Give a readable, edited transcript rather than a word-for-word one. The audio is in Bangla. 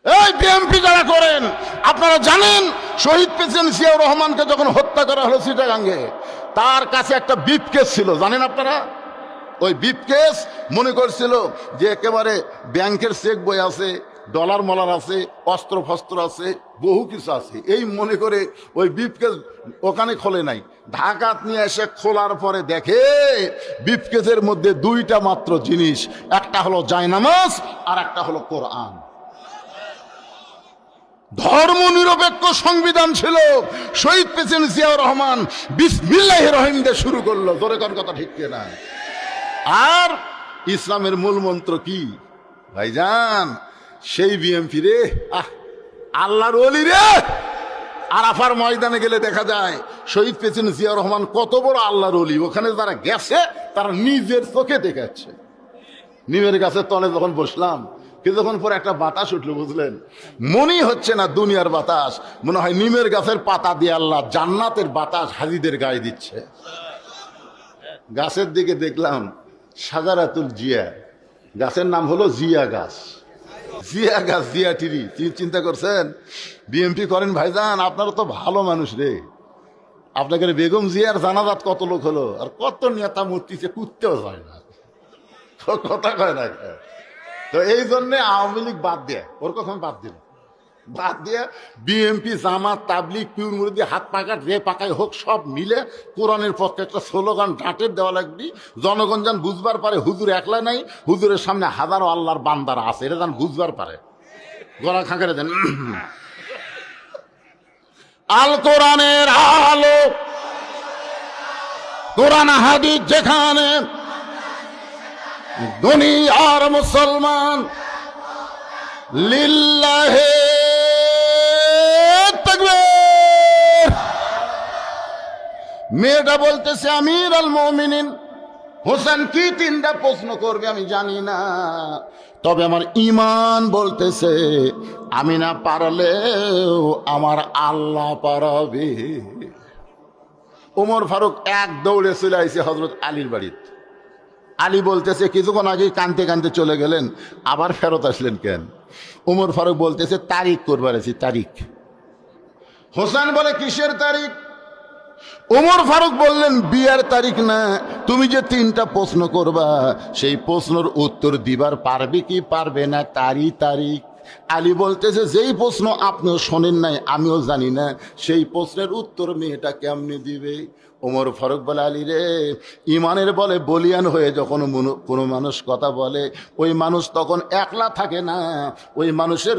এই বিএনপি যারা করেন, আপনারা জানেন শহীদ প্রেসিডেন্ট জিয়াউর রহমানকে যখন হত্যা করা হলো চিটাগাঙ্গে, তার কাছে একটা ব্রিফকেস ছিল, জানেন আপনারা? ওই ব্রিফকেস মনে করছিল যে একেবারে ব্যাংকের চেক বই আছে, ডলার মলার আছে, অস্ত্র ফস্ত্র আছে, বহু কিছু আছে, এই মনে করে ওই ব্রিফকেস ওখানে খোলে নাই। ঢাকাত নিয়ে এসে খোলার পরে দেখে ব্রিফকেসের মধ্যে দুইটা মাত্র জিনিস, একটা হলো জায়নামাজ আর একটা হলো কোরআন। ধর্ম নিরপেক্ষ সংবিধান ছিল। শহীদ প্রেসিডেন্ট জিয়াউর রহমান বিসমিল্লাহির রহিম দিয়ে শুরু করলো, জোরে কোন কথা ঠিক না? আর ইসলামের মূল মন্ত্র কি ভাইজান? সেই বিএমপি রে, আল্লাহর ওলি রে। আরাফার ময়দানে গেলে দেখা যায় শহীদ প্রেসিডেন্ট জিয়াউর রহমান কত বড় আল্লাহর ওলি। ওখানে যারা গেছে তারা নিজের চোখে দেখেছে। নিমের গাছের তলে যখন বসলাম, কিছুক্ষণ পর একটা বাতাস উঠলো, বুঝলেন? মনেই হচ্ছে না দুনিয়ার বাতাস, মনে হয় নিমের গাছের পাতা দিয়ে আল্লাহ জান্নাতের বাতাস হাজিদের গায়ে দিচ্ছে। গাছের দিকে দেখলাম সাজারাতুল জিয়া, গাছের নাম হলো জিয়া গাছ। জিয়া গাছ, জিয়া টিরি। চিন্তা করছেন বিএমপি করেন ভাইজান, আপনারা তো ভালো মানুষ রে। আপনাকে বেগম জিয়ার জানাজাত কত লোক হলো, আর কত নেতা মূর্তিতে কুত্তেও যায় না, কথা কয় না। তো এই জন্যে আওয়ামী লীগ বাদ দিয়ে, ওর কথা বাদ দিয়ে বিএমপি, জামাত, তাবলিগ, পিউর মুরিদি, হাত পাকাট রে পাকাই হোক, সব মিলে কোরআনের পক্ষে একটা স্লোগান ডাঁটের দেওয়া লাগবে। জনগণ যেন বুঝবার পারে হুজুর একলা নাই, হুজুরের সামনে হাজারো আল্লাহর বান্দারা আছে, এটা যেন বুঝবার পারে। গলা খাঁকারে দেন আল কোরআনের আলো, কোরআন হাদিস যেখানে, দুনিয়ার মুসলমান লিল্লাহে তাকবীর। মেয়েটা বলতেছে আমির আল মুমিনিন হোসেন কি তিনটা প্রশ্ন করবে আমি জানি না, তবে আমার ঈমান বলতেছে আমি না পারলেও আমার আল্লাহ পারাবে। ওমর ফারুক এক দৌড়ে চলে আইছে হযরত আলীর বাড়িতে। আলী বলতেছে কিছুক্ষণ আগে কানতে কানতে চলে গেলেন, আবার ফেরত আসলেন কেন? ওমর ফারুক বলতেছে তারিখ করবার আছি, তারিখ। হোসেন বলে কিসের তারিখ? ওমর ফারুক বললেন বিয়ার তারিখ না, তুমি যে তিনটা প্রশ্ন করবা সেই প্রশ্নের উত্তর দিবার পারবে কি পারবে না তারই তারিখ। আলী বলতেছে যেই প্রশ্ন আপনিও শোনেন নাই আমিও জানি না, সেই প্রশ্নের উত্তর মেয়েটা কেমনে দিবে? ওমর ফারুক বলে আলী রে, ইমানের বলে বলিয়ান হয়ে যখন কোনো মানুষ কথা বলে, ওই মানুষ তখন একলা থাকে না, ওই মানুষের